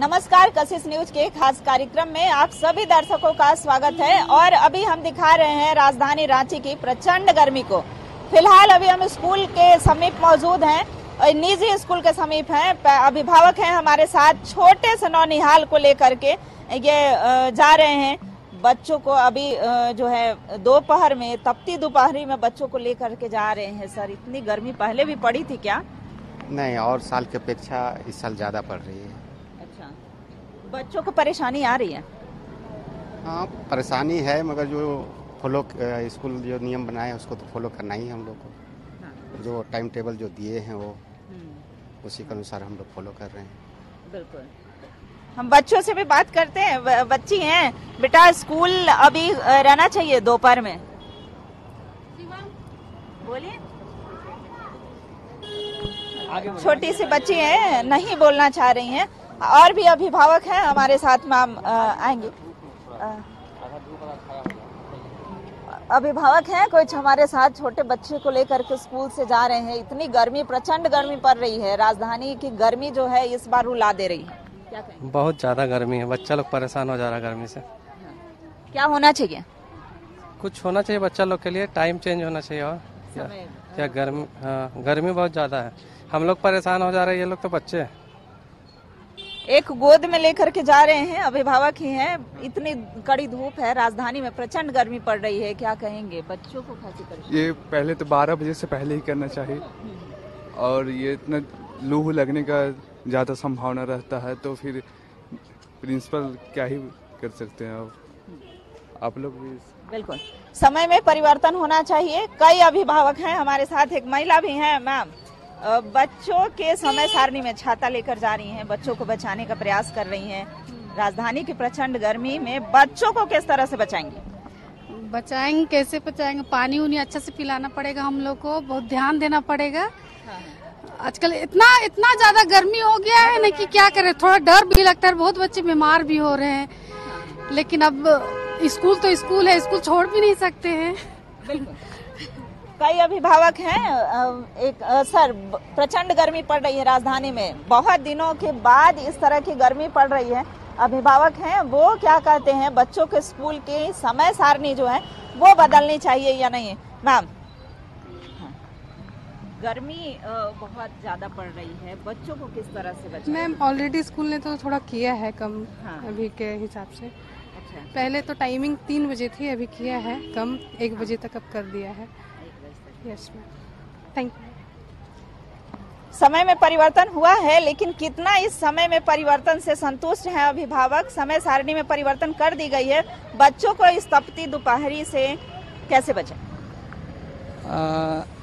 नमस्कार, कशिश न्यूज के खास कार्यक्रम में आप सभी दर्शकों का स्वागत है। और अभी हम दिखा रहे हैं राजधानी रांची की प्रचंड गर्मी को। फिलहाल अभी हम स्कूल के समीप मौजूद हैं, निजी स्कूल के समीप हैं। अभिभावक हैं हमारे साथ, छोटे से नौनिहाल को लेकर के ये जा रहे हैं। बच्चों को अभी जो है दोपहर में, तपती दोपहरी में बच्चों को लेकर के जा रहे हैं। सर, इतनी गर्मी पहले भी पड़ी थी क्या? नहीं, और साल की अपेक्षा इस साल ज़्यादा पड़ रही है। अच्छा, बच्चों को परेशानी आ रही है? हाँ, परेशानी है, मगर जो फॉलो स्कूल जो नियम बनाए उसको तो फॉलो करना ही है हम लोग को। हाँ। जो टाइम टेबल जो दिए हैं वो उसी के अनुसार हम लोग फॉलो कर रहे हैं। बिल्कुल। हम बच्चों से भी बात करते हैं। बच्ची हैं, बेटा स्कूल अभी रहना चाहिए दोपहर में? बोलिए। छोटी सी बच्ची है, नहीं बोलना चाह रही हैं। और भी अभिभावक हैं हमारे साथ में, हम आएंगे। अभिभावक हैं कुछ हमारे साथ, छोटे बच्चे को लेकर के स्कूल से जा रहे हैं। इतनी गर्मी, प्रचंड गर्मी पड़ रही है। राजधानी की गर्मी जो है इस बार रुला दे रही है। क्या कहेंगे? बहुत ज़्यादा गर्मी है, बच्चा लोग परेशान हो जा रहा है गर्मी से। क्या होना चाहिए? कुछ होना चाहिए बच्चा लोग के लिए, टाइम चेंज होना चाहिए। और क्या गर्मी, हाँ गर्मी बहुत ज़्यादा है, हम लोग परेशान हो जा रहे हैं, ये लोग तो बच्चे। एक गोद में लेकर के जा रहे हैं, अभिभावक ही हैं। इतनी कड़ी धूप है, राजधानी में प्रचंड गर्मी पड़ रही है। क्या कहेंगे? बच्चों को खासी परेशानी। ये पहले तो 12 बजे से पहले ही करना चाहिए, और ये इतना लू लगने का ज़्यादा संभावना रहता है, तो फिर प्रिंसिपल क्या ही कर सकते हैं। आप लोग भी बिल्कुल, समय में परिवर्तन होना चाहिए। कई अभिभावक हैं हमारे साथ, एक महिला भी हैं। मैम, बच्चों के समय सारणी में छाता लेकर जा रही हैं, बच्चों को बचाने का प्रयास कर रही हैं। राजधानी की प्रचंड गर्मी में बच्चों को किस तरह से बचाएंगे? कैसे बचाएंगे? पानी उन्हें अच्छा से पिलाना पड़ेगा, हम लोग को बहुत ध्यान देना पड़ेगा। आजकल इतना ज्यादा गर्मी हो गया है ना कि क्या करें, थोड़ा डर भी लगता है। बहुत बच्चे बीमार भी हो रहे हैं, लेकिन अब स्कूल तो स्कूल है, स्कूल छोड़ भी नहीं सकते हैं। बिल्कुल। कई अभिभावक हैं। सर, प्रचंड गर्मी पड़ रही है राजधानी में, बहुत दिनों के बाद इस तरह की गर्मी पड़ रही है। अभिभावक हैं, वो क्या कहते हैं? बच्चों के स्कूल की समय सारणी जो है वो बदलनी चाहिए या नहीं? मैम, गर्मी बहुत ज्यादा पड़ रही है, बच्चों को किस तरह से बचाएं? मैम, ऑलरेडी स्कूल ने तो थोड़ा किया है कम। हाँ। अभी के हिसाब से। अच्छा। पहले तो टाइमिंग 3 बजे थी, अभी किया है कम, 1 बजे तक अब कर दिया है। Yes ma'am, thank you. समय में परिवर्तन हुआ है, लेकिन कितना इस समय में परिवर्तन से संतुष्ट हैं अभिभावक? समय सारणी में परिवर्तन कर दी गई है, बच्चों को इस तपती दोपहरी से कैसे बचाएं?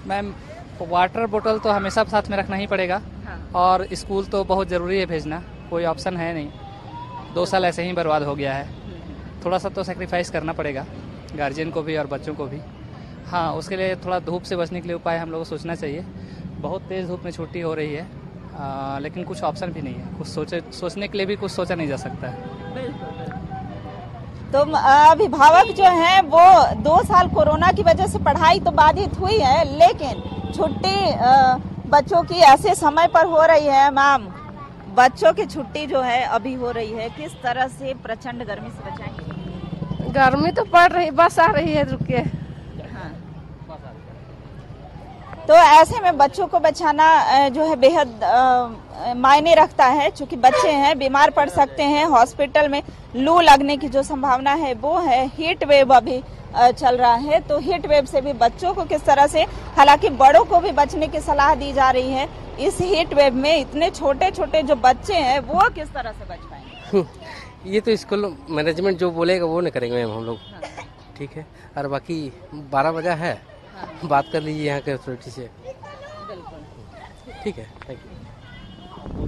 मैम, वाटर बोतल तो हमेशा साथ में रखना ही पड़ेगा। हाँ। और स्कूल तो बहुत ज़रूरी है भेजना, कोई ऑप्शन है नहीं। 2 साल ऐसे ही बर्बाद हो गया है, थोड़ा सा तो सेक्रीफाइस करना पड़ेगा गार्जियन को भी और बच्चों को भी। हाँ, उसके लिए थोड़ा धूप से बचने के लिए उपाय हम लोगों को सोचना चाहिए। बहुत तेज़ धूप में छुट्टी हो रही है, लेकिन कुछ ऑप्शन भी नहीं है। कुछ सोचने के लिए भी कुछ सोचा नहीं जा सकता है। तो अभिभावक जो हैं वो 2 साल कोरोना की वजह से पढ़ाई तो बाधित हुई है, लेकिन छुट्टी बच्चों की ऐसे समय पर हो रही है। मैम, बच्चों की छुट्टी जो है अभी हो रही है, किस तरह से प्रचंड गर्मी से बचाएंगे? गर्मी तो पड़ रही, बस आ रही है, रुकिए। हाँ। तो ऐसे में बच्चों को बचाना जो है बेहद मायने रखता है, क्योंकि बच्चे हैं, बीमार पड़ सकते हैं। हॉस्पिटल में लू लगने की जो संभावना है वो है। हीट वेव अभी चल रहा है, तो हीट वेव से भी बच्चों को किस तरह से, हालांकि बड़ों को भी बचने की सलाह दी जा रही है। इस हीट वेव में इतने छोटे छोटे जो बच्चे हैं वो किस तरह से बच पाएंगे? ये तो स्कूल मैनेजमेंट जो बोलेगा वो नहीं करेंगे मैम हम लोग। हाँ। ठीक है, और बाकी 12 बजा है। हाँ। बात कर लीजिए यहाँ के अथॉरिटी से। बिल्कुल, ठीक है, थैंक यू।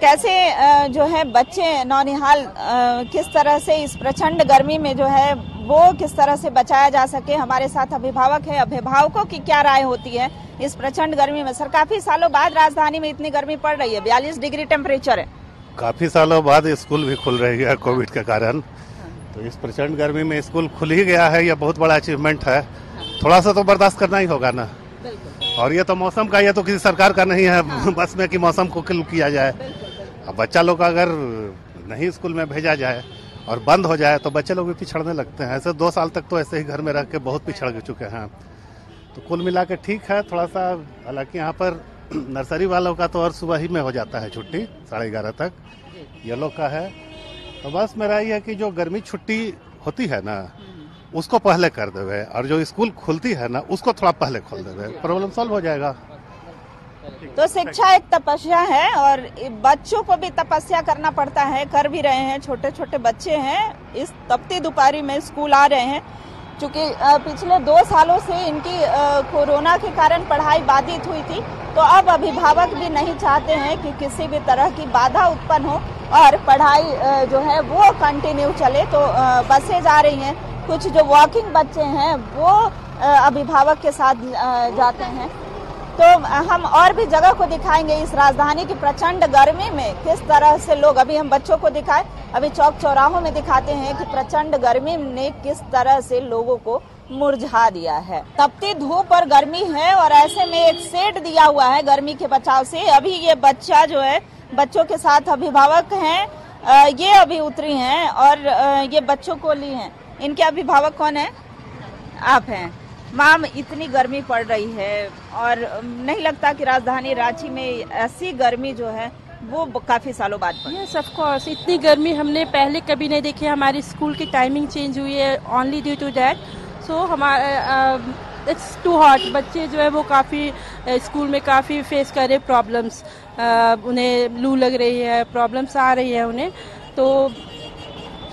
कैसे जो है बच्चे नौनिहाल किस तरह से इस प्रचंड गर्मी में जो है वो किस तरह से बचाया जा सके? हमारे साथ अभिभावक है, अभिभावकों की क्या राय होती है इस प्रचंड गर्मी में? सर, काफी सालों बाद राजधानी में इतनी गर्मी पड़ रही है, 42 डिग्री टेम्परेचर है। काफी सालों बाद स्कूल भी खुल रही है कोविड के कारण, तो इस प्रचंड गर्मी में स्कूल खुल ही गया है, यह बहुत बड़ा अचीवमेंट है। थोड़ा सा तो बर्दाश्त करना ही होगा ना। और ये तो मौसम का, ये तो किसी सरकार का नहीं है बस में कि मौसम को किल किया जाए। अब बच्चा लोग का अगर नहीं स्कूल में भेजा जाए और बंद हो जाए तो बच्चे लोग भी पिछड़ने लगते हैं। ऐसे 2 साल तक तो ऐसे ही घर में रह के बहुत पिछड़ चुके हैं। तो कुल मिला के ठीक है थोड़ा सा, हालांकि यहाँ पर नर्सरी वालों का तो और सुबह ही में हो जाता है छुट्टी 11:30 तक, ये लोग का है। तो बस मेरा ये है कि जो गर्मी छुट्टी होती है ना उसको पहले कर देवे, और जो स्कूल खुलती है ना उसको थोड़ा पहले खोल देवे, प्रॉब्लम सॉल्व हो जाएगा। तो शिक्षा एक तपस्या है और बच्चों को भी तपस्या करना पड़ता है, कर भी रहे हैं। छोटे छोटे बच्चे हैं, इस तपती दोपहरी में स्कूल आ रहे हैं। चूंकि पिछले 2 सालों से इनकी कोरोना के कारण पढ़ाई बाधित हुई थी, तो अब अभिभावक भी नहीं चाहते हैं कि किसी भी तरह की बाधा उत्पन्न हो और पढ़ाई जो है वो कंटिन्यू चले। तो बसें जा रही हैं, कुछ जो वॉकिंग बच्चे हैं वो अभिभावक के साथ जाते हैं। तो हम और भी जगह को दिखाएंगे इस राजधानी की प्रचंड गर्मी में किस तरह से लोग, अभी हम बच्चों को दिखाए, अभी चौक चौराहों में दिखाते हैं कि प्रचंड गर्मी ने किस तरह से लोगों को मुरझा दिया है। तपती धूप और गर्मी है और ऐसे में एक शेड दिया हुआ है गर्मी के बचाव से। अभी ये बच्चा जो है, बच्चों के साथ अभिभावक हैं, ये अभी उतरी हैं और ये बच्चों को ली हैं। इनके अभिभावक कौन है? आप हैं। मैम, इतनी गर्मी पड़ रही है और नहीं लगता कि राजधानी रांची में ऐसी गर्मी जो है वो काफी सालों बाद पड़ी? यस, ऑफ कोर्स, इतनी गर्मी हमने पहले कभी नहीं देखी। हमारी स्कूल की टाइमिंग चेंज हुई है ओनली ड्यू टू दैट। सो हमारा इट्स टू हॉट। बच्चे जो है वो काफ़ी स्कूल में काफ़ी फेस कर रहे प्रॉब्लम्स, उन्हें लू लग रही है, प्रॉब्लम्स आ रही है उन्हें। तो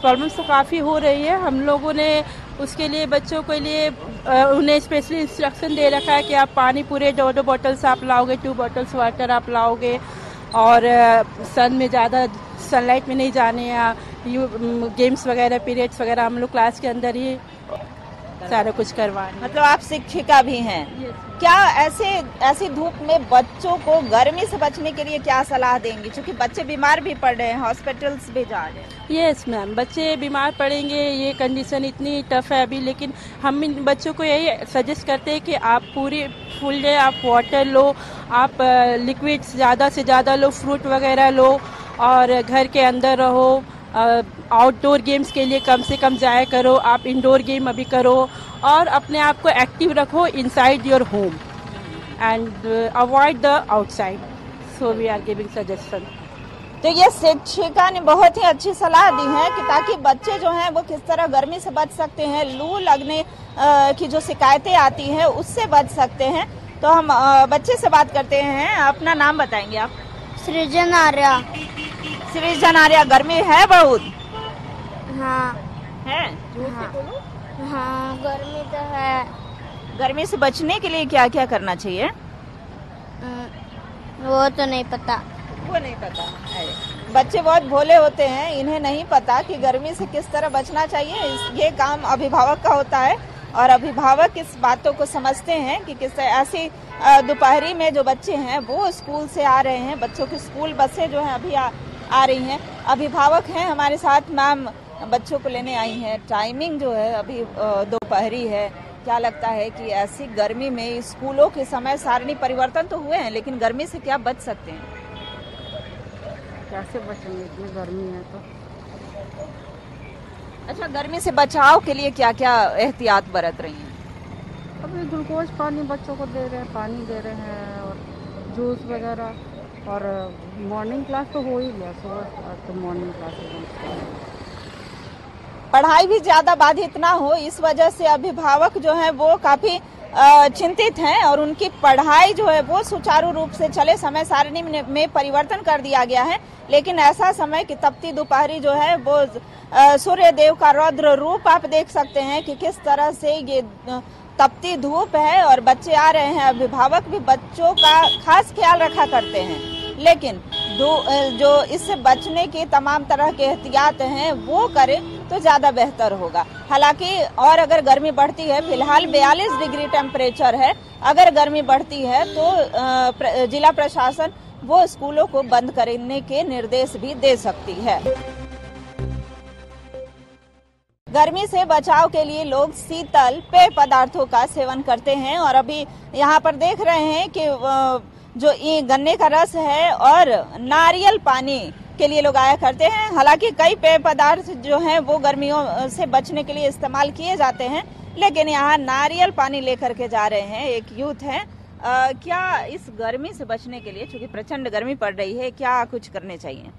प्रॉब्लम्स तो काफ़ी हो रही है। हम लोगों ने उसके लिए बच्चों के लिए उन्हें स्पेशली इंस्ट्रक्शन दे रखा है कि आप पानी पूरे 2 बॉटल्स आप लाओगे, 2 बॉटल्स वाटर आप लाओगे, और सन में ज़्यादा सनलाइट में नहीं जाने, या गेम्स वगैरह पीरियड्स वगैरह हम लोग क्लास के अंदर ही सारा कुछ करवाएं। मतलब आप शिक्षिका भी हैं? क्या ऐसी धूप में बच्चों को गर्मी से बचने के लिए क्या सलाह देंगी? क्योंकि बच्चे बीमार भी पड़ रहे हैं, हॉस्पिटल्स भी जा रहे हैं। यस मैम, बच्चे बीमार पड़ेंगे, ये कंडीशन इतनी टफ है अभी। लेकिन हम इन बच्चों को यही सजेस्ट करते हैं कि आप पूरी फुल डे आप वाटर लो, आप लिक्विड्स ज़्यादा से ज़्यादा लो, फ्रूट वगैरह लो, और घर के अंदर रहो। आउटडोर गेम्स के लिए कम से कम जाया करो, आप इंडोर गेम अभी करो, और अपने आप को एक्टिव रखो inside your home and avoid the outside. So we are giving suggestion. तो ये शिक्षिका ने बहुत ही अच्छी सलाह दी है कि ताकि बच्चे जो हैं वो किस तरह गर्मी से बच सकते हैं, लू लगने की जो शिकायतें आती हैं उससे बच सकते हैं। तो हम बच्चे से बात करते हैं। अपना नाम बताएंगे आप? सृजन आर्या। सृजन आर्या, गर्मी है बहुत? हाँ है। हाँ, गर्मी तो है। गर्मी से बचने के लिए क्या क्या करना चाहिए? वो तो नहीं पता। वो नहीं पता? अरे बच्चे बहुत भोले होते हैं, इन्हें नहीं पता कि गर्मी से किस तरह बचना चाहिए। ये काम अभिभावक का होता है और अभिभावक इस बातों को समझते हैं कि किस तरह ऐसी दोपहरी में जो बच्चे हैं वो स्कूल से आ रहे हैं, बच्चों की स्कूल बसें जो हैं अभी आ रही हैं। अभिभावक हैं हमारे साथ, मैम बच्चों को लेने आई हैं। टाइमिंग जो है अभी दोपहरी है। क्या लगता है कि ऐसी गर्मी में स्कूलों के समय सारणी परिवर्तन तो हुए हैं, लेकिन गर्मी से क्या बच सकते हैं? कैसे बचेंगे, इतनी गर्मी है तो। अच्छा, गर्मी से बचाव के लिए क्या क्या एहतियात बरत रही हैं? अभी ग्लूकोज पानी बच्चों को दे रहे हैं, पानी दे रहे हैं, और जूस वगैरह, और मॉर्निंग क्लास तो हो ही गया, सुबह तो मॉर्निंग क्लास। पढ़ाई भी ज्यादा बाधित ना हो, इस वजह से अभिभावक जो है वो काफी चिंतित हैं और उनकी पढ़ाई जो है वो सुचारू रूप से चले। समय सारणी में परिवर्तन कर दिया गया है, लेकिन ऐसा समय कि तपती दोपहरी जो है वो सूर्य देव का रौद्र रूप आप देख सकते हैं कि किस तरह से ये तपती धूप है और बच्चे आ रहे हैं। अभिभावक भी बच्चों का खास ख्याल रखा करते हैं, लेकिन जो इससे बचने की तमाम तरह के एहतियात हैं वो करें तो ज़्यादा बेहतर होगा। हालांकि और अगर गर्मी बढ़ती है, फिलहाल 42 डिग्री टेम्परेचर है, अगर गर्मी बढ़ती है तो जिला प्रशासन वो स्कूलों को बंद करने के निर्देश भी दे सकती है। गर्मी से बचाव के लिए लोग शीतल पेय पदार्थों का सेवन करते हैं और अभी यहाँ पर देख रहे हैं कि जो ये गन्ने का रस है और नारियल पानी के लिए लोग आया करते हैं। हालांकि कई पेय पदार्थ जो हैं वो गर्मियों से बचने के लिए इस्तेमाल किए जाते हैं, लेकिन यहाँ नारियल पानी लेकर के जा रहे हैं एक यूथ है। क्या इस गर्मी से बचने के लिए, चूंकि प्रचंड गर्मी पड़ रही है, क्या कुछ करने चाहिए?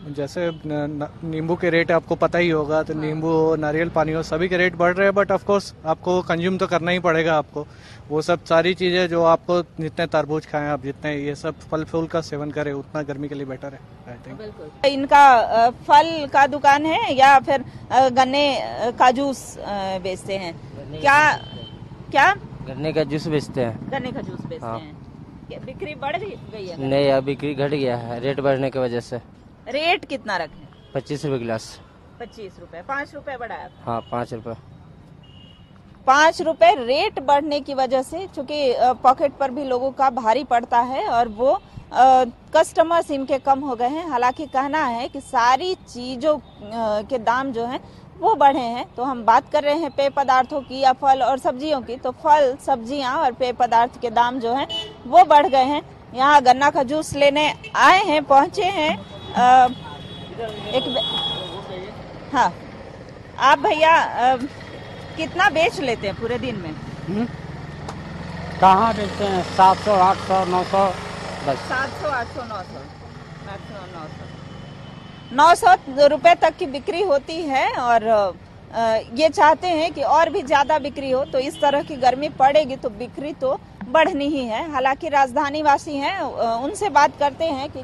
जैसे नींबू के रेट आपको पता ही होगा, तो नींबू हो, नारियल पानी हो, सभी के रेट बढ़ रहे हैं, बट ऑफ कोर्स आपको कंज्यूम तो करना ही पड़ेगा। आपको वो सब सारी चीज़ें जो आपको, जितने तरबूज खाएं आप, जितने ये सब फल फूल का सेवन करें, उतना गर्मी के लिए बेटर है आई थिंक। बिल्कुल। इनका फल का दुकान है या फिर गन्ने का जूस बेचते हैं? क्या गन्ने का जूस बेचते हैं। गन्ने का जूस बेचते हाँ। हैं। बिक्री बढ़ गई है? नहीं, अब बिक्री घट गया है रेट बढ़ने की वजह से। रेट कितना रखे? 25 रुपए गिलास। 25 रुपए, 5 रुपए बढ़ाया? हाँ, 5 रुपए। 5 रुपए रेट बढ़ने की वजह से, चूंकि पॉकेट पर भी लोगों का भारी पड़ता है और वो कस्टमर्स इनके कम हो गए हैं। हालांकि कहना है कि सारी चीजों के दाम जो हैं वो बढ़े हैं। तो हम बात कर रहे हैं पेय पदार्थों की या फल और सब्जियों की, तो फल, सब्जियां और पेय पदार्थ के दाम जो हैं वो बढ़ गए हैं। यहाँ गन्ना का जूस लेने आए हैं, पहुंचे हैं हाँ, आप भैया कितना बेच लेते हैं पूरे दिन में? कहाँ बेचते हैं? 700, 800, 900 बस। 700, 800, 900, मैक्सिमम 900 रुपए तक की बिक्री होती है। और ये चाहते हैं कि और भी ज्यादा बिक्री हो। तो इस तरह की गर्मी पड़ेगी तो बिक्री तो बढ़नी ही है। हालांकि राजधानी वासी हैं, उनसे बात करते हैं कि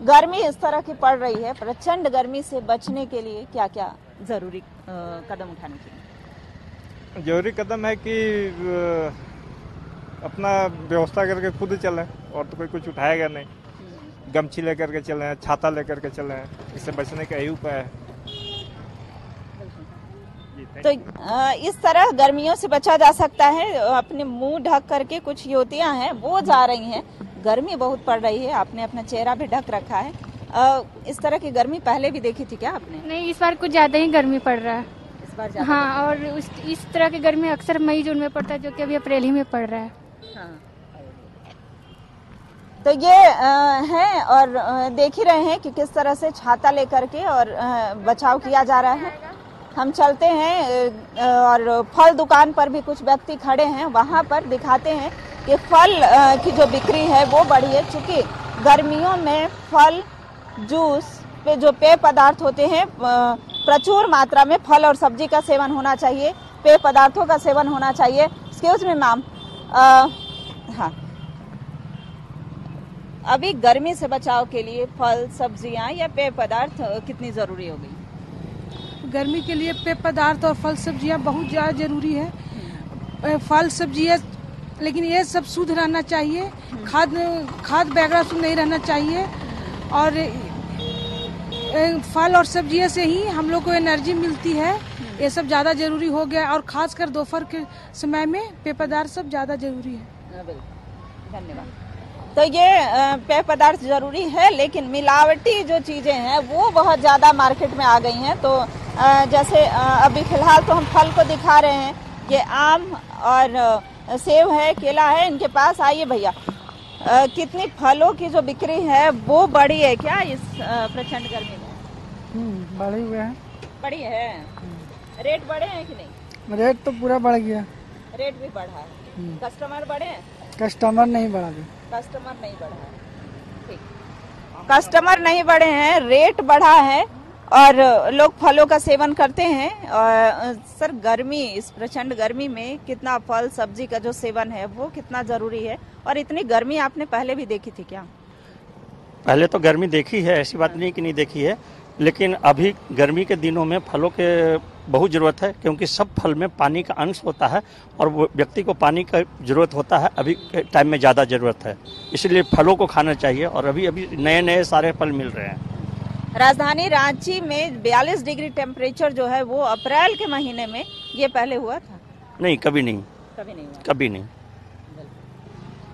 गर्मी इस तरह की पड़ रही है, प्रचंड गर्मी से बचने के लिए क्या क्या जरूरी कदम उठाने चाहिए? जरूरी कदम है कि अपना व्यवस्था करके खुद चलें, और तो कोई कुछ उठाएगा नहीं। गमछी लेकर के चलें, छाता लेकर के चलें, इससे बचने का यही उपाय है। तो इस तरह गर्मियों से बचा जा सकता है। अपने मुंह ढक करके कुछ युवतियां हैं वो जा रही हैं। गर्मी बहुत पड़ रही है, आपने अपना चेहरा भी ढक रखा है। इस तरह की गर्मी पहले भी देखी थी क्या आपने? नहीं, इस बार कुछ ज्यादा ही गर्मी पड़ रहा है इस बार ज्यादा। हाँ, और इस तरह की गर्मी अक्सर मई जून में पड़ता है, जो कि अभी अप्रैल ही में पड़ रहा है। हाँ। तो ये है, और देख ही रहे हैं कि किस तरह से छाता लेकर के और बचाव किया जा रहा है। हम चलते हैं और फल दुकान पर भी कुछ व्यक्ति खड़े हैं, वहां पर दिखाते हैं कि फल की जो बिक्री है वो बढ़ी है। चूंकि गर्मियों में फल, जूस पे जो पेय पदार्थ होते हैं, प्रचुर मात्रा में फल और सब्जी का सेवन होना चाहिए, पेय पदार्थों का सेवन होना चाहिए। एक्सक्यूज मी मैम, हाँ, अभी गर्मी से बचाव के लिए फल, सब्जियां या पेय पदार्थ कितनी जरूरी हो गई? गर्मी के लिए पेय पदार्थ और फल सब्जियां बहुत ज़्यादा जरूरी है। फल सब्जियां, लेकिन ये सब शुद्ध रहना चाहिए, खाद वगैरह शुद्ध नहीं रहना चाहिए। और फल और सब्जियों से ही हम लोग को एनर्जी मिलती है। ये सब ज़्यादा जरूरी हो गया, और खासकर दोपहर के समय में पेय पदार्थ सब ज़्यादा जरूरी है। धन्यवाद। तो ये पेय पदार्थ जरूरी है, लेकिन मिलावटी जो चीजें हैं वो बहुत ज्यादा मार्केट में आ गई हैं। तो जैसे अभी फिलहाल तो हम फल को दिखा रहे हैं, ये आम और सेब है, केला है इनके पास। आइए भैया, कितनी फलों की जो बिक्री है वो बढ़ी है क्या इस प्रचंड गर्मी में? बढ़े हुए हैं। बढ़ी है। रेट बढ़े हैं कि नहीं? रेट तो पूरा बढ़ गया। रेट भी बढ़ा है। कस्टमर बढ़े हैं? कस्टमर नहीं बढ़ा। कस्टमर नहीं बढ़ा है, ठीक। कस्टमर नहीं बढ़े हैं, रेट बढ़ा है और लोग फलों का सेवन करते हैं। और सर, गर्मी, इस प्रचंड गर्मी में कितना फल सब्जी का जो सेवन है वो कितना जरूरी है? और इतनी गर्मी आपने पहले भी देखी थी क्या? पहले तो गर्मी देखी है, ऐसी बात नहीं कि नहीं देखी है, लेकिन अभी गर्मी के दिनों में फलों के बहुत ज़रूरत है, क्योंकि सब फल में पानी का अंश होता है और वो व्यक्ति को पानी का ज़रूरत होता है। अभी के टाइम में ज़्यादा ज़रूरत है, इसलिए फलों को खाना चाहिए। और अभी नए नए सारे फल मिल रहे हैं। राजधानी रांची में 42 डिग्री टेम्परेचर जो है वो अप्रैल के महीने में ये पहले हुआ था? नहीं, कभी नहीं। कभी नहीं हुआ? कभी नहीं।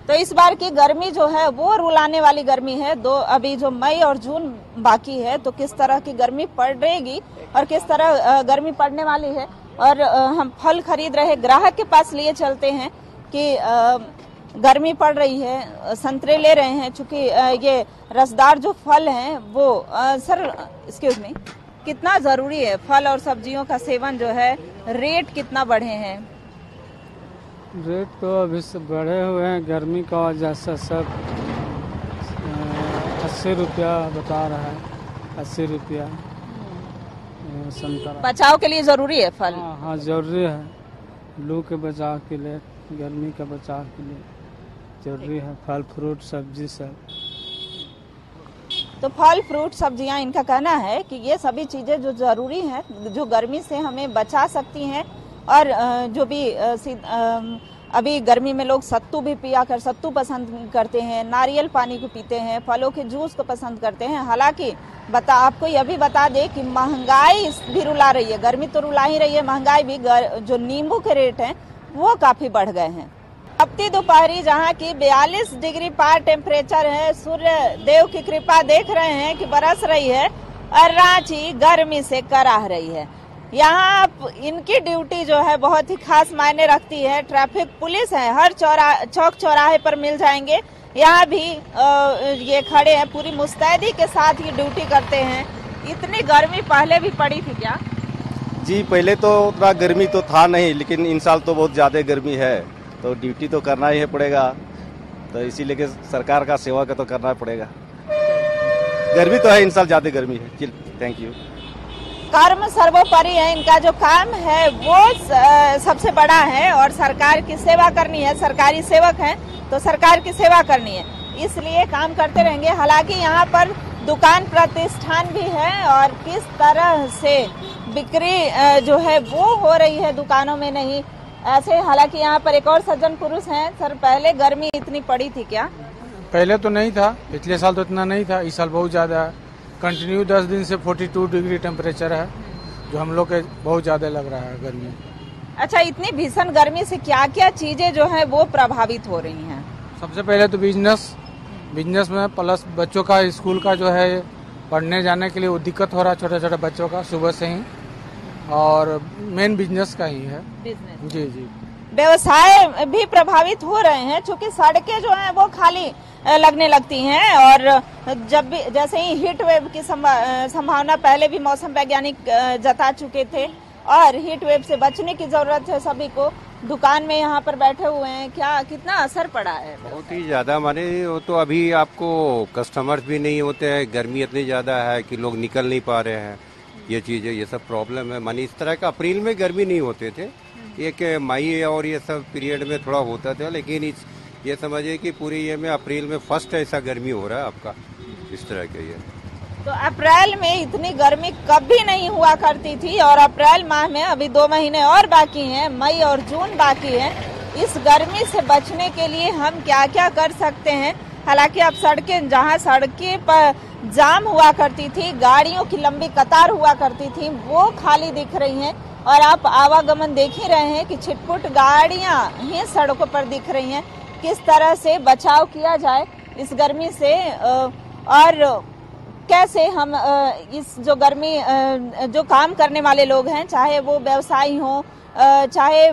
तो इस बार की गर्मी जो है वो रुलाने वाली गर्मी है। अभी जो मई और जून बाकी है, तो किस तरह की गर्मी पड़ेगी और किस तरह गर्मी पड़ने वाली है। और हम फल खरीद रहे ग्राहक के पास लिए चलते हैं कि गर्मी पड़ रही है, संतरे ले रहे हैं, चूंकि ये रसदार जो फल हैं वो सर एक्सक्यूज मी, कितना जरूरी है फल और सब्जियों का सेवन जो है, रेट कितना बढ़े हैं? रेट तो अभी से बढ़े हुए हैं, गर्मी का वजह से सब 80 रुपया बता रहा है, 80 रुपया संतरा। बचाव के लिए जरूरी है फल? हाँ जरूरी है, लू के बचाव के लिए, गर्मी का बचाव के लिए जरूरी है फल फ्रूट सब्जी सब। तो फल फ्रूट सब्जियां, इनका कहना है कि ये सभी चीजें जो जरूरी हैं, जो गर्मी से हमें बचा सकती हैं। और जो भी अभी गर्मी में लोग सत्तू भी पिया कर सत्तू पसंद करते हैं, नारियल पानी को पीते हैं, फलों के जूस को पसंद करते हैं। हालांकि आपको यह भी बता दें कि महंगाई भी रुला रही है, गर्मी तो रुला ही रही है, महंगाई भी, जो नींबू के रेट हैं वो काफी बढ़ गए हैं। तपती दोपहरी जहां की 42 डिग्री पार टेम्परेचर है, सूर्य देव की कृपा देख रहे हैं कि बरस रही है और रांची गर्मी से कराह रही है। यहाँ इनकी ड्यूटी जो है बहुत ही खास मायने रखती है। ट्रैफिक पुलिस है, हर चौक चौराहे पर मिल जाएंगे। यहाँ भी ये खड़े हैं, पूरी मुस्तैदी के साथ ये ड्यूटी करते हैं। इतनी गर्मी पहले भी पड़ी थी क्या? जी पहले तो उतना गर्मी तो था नहीं, लेकिन इन साल तो बहुत ज़्यादा गर्मी है, तो ड्यूटी तो करना ही पड़ेगा, तो इसीलिए कि सरकार का सेवा का तो करना पड़ेगा। गर्मी तो है, इन साल ज़्यादा गर्मी है। Thank you. कर्म सर्वोपरि है, इनका जो काम है वो सबसे बड़ा है और सरकार की सेवा करनी है। सरकारी सेवक हैं तो सरकार की सेवा करनी है, इसलिए काम करते रहेंगे। हालांकि यहाँ पर दुकान प्रतिष्ठान भी है और किस तरह से बिक्री जो है वो हो रही है दुकानों में नहीं ऐसे। हालांकि यहाँ पर एक और सज्जन पुरुष हैं। सर, पहले गर्मी इतनी पड़ी थी क्या? पहले तो नहीं था, पिछले साल तो इतना नहीं था, इस साल बहुत ज़्यादा है। कंटिन्यू 10 दिन से 42 डिग्री टेम्परेचर है, जो हम लोग के बहुत ज़्यादा लग रहा है गर्मी। अच्छा, इतनी भीषण गर्मी से क्या क्या चीजें जो है वो प्रभावित हो रही हैं? सबसे पहले तो बिजनेस में, प्लस बच्चों का स्कूल का जो है पढ़ने जाने के लिए वो दिक्कत हो रहा है, छोटे छोटे बच्चों का सुबह से ही, और मेन बिजनेस का ही है। बिजनेस जी जी। व्यवसाय भी प्रभावित हो रहे हैं, क्योंकि सड़कें जो हैं वो खाली लगने लगती हैं। और जब भी जैसे ही हीट वेव की संभावना पहले भी मौसम वैज्ञानिक जता चुके थे, और हीट वेव से बचने की जरूरत है सभी को। दुकान में यहाँ पर बैठे हुए हैं, क्या कितना असर पड़ा है? बहुत ही ज्यादा, माने वो तो अभी आपको कस्टमर्स भी नहीं होते हैं, गर्मी इतनी ज्यादा है कि लोग निकल नहीं पा रहे हैं। ये चीजें, ये सब प्रॉब्लम है। माने इस तरह का अप्रैल में गर्मी नहीं होते थे, एक मई और ये सब पीरियड में थोड़ा होता था, लेकिन ये समझिए कि पूरी ये में अप्रैल में फर्स्ट ऐसा गर्मी हो रहा है आपका, इस तरह के। ये तो अप्रैल में इतनी गर्मी कभी नहीं हुआ करती थी, और अप्रैल माह में अभी 2 महीने और बाकी हैं, मई और जून बाकी है। इस गर्मी से बचने के लिए हम क्या क्या कर सकते हैं? हालांकि अब सड़कें, जहां सड़कें पर जाम हुआ करती थी, गाड़ियों की लंबी कतार हुआ करती थी, वो खाली दिख रही हैं। और आप आवागमन देख ही रहे हैं कि छिटपुट गाड़ियां ही सड़कों पर दिख रही हैं। किस तरह से बचाव किया जाए इस गर्मी से, और कैसे हम इस जो गर्मी, जो काम करने वाले लोग हैं, चाहे वो व्यवसायी हों, चाहे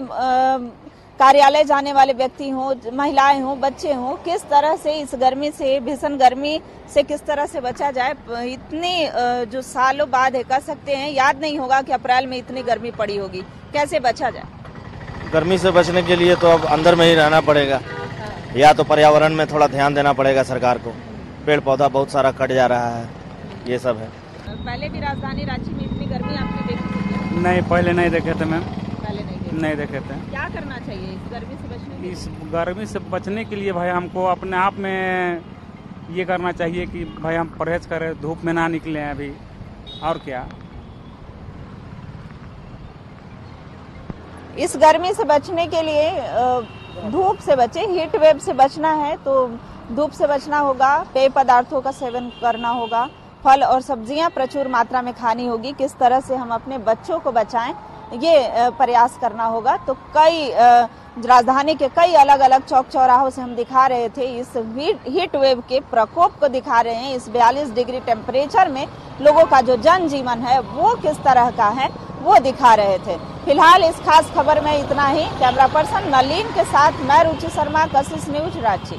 कार्यालय जाने वाले व्यक्ति हों, महिलाएं हों, बच्चे हों, किस तरह से इस गर्मी से, भीषण गर्मी से किस तरह से बचा जाए। इतनी जो सालों बाद है, कह सकते हैं, याद नहीं होगा कि अप्रैल में इतनी गर्मी पड़ी होगी। कैसे बचा जाए? गर्मी से बचने के लिए तो अब अंदर में ही रहना पड़ेगा, या तो पर्यावरण में थोड़ा ध्यान देना पड़ेगा सरकार को। पेड़ पौधा बहुत सारा कट जा रहा है, ये सब है। पहले भी राजधानी रांची में इतनी गर्मी आपने देखी थी? नहीं, पहले नहीं देखे थे मैम, पहले नहीं देखे थे। क्या करना चाहिए इस गर्मी से बचने के लिए? इस गर्मी से बचने के लिए भाई हमको अपने आप में ये करना चाहिए कि भाई हम परहेज करें, धूप में ना निकलें अभी, और क्या। इस गर्मी से बचने के लिए धूप से बचे, हीट वेव से बचना है तो धूप से बचना होगा, पेय पदार्थों का सेवन करना होगा, फल और सब्जियां प्रचुर मात्रा में खानी होगी। किस तरह से हम अपने बच्चों को बचाएं, ये प्रयास करना होगा। तो कई राजधानी के कई अलग अलग चौक चौराहों से हम दिखा रहे थे, इस हीट वेव के प्रकोप को दिखा रहे हैं। इस 42 डिग्री टेम्परेचर में लोगों का जो जनजीवन है वो किस तरह का है वो दिखा रहे थे। फिलहाल इस खास खबर में इतना ही। कैमरा पर्सन नलीन के साथ मैं रुचि शर्मा, कशिश न्यूज, रांची।